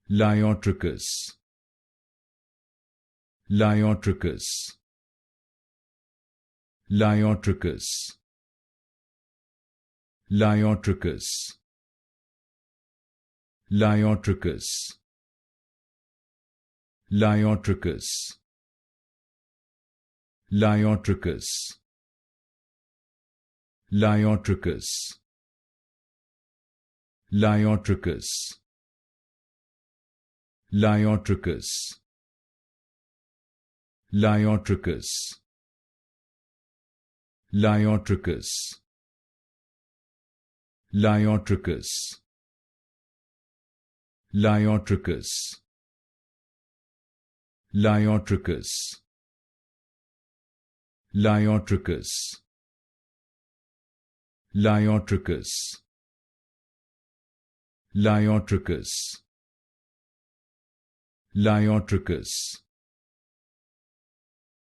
Leiotrichous, Leiotrichous, Leiotrichous, Leiotrichous, Leiotrichous, Leiotrichous, Leiotrichous, Leiotrichous, Leiotrichous, Leiotrichous, Leiotrichous, Leiotrichous, Leiotrichous, Leiotrichous, Leiotrichous, Leiotrichous, Leiotrichous, Leiotrichous, Leiotrichous,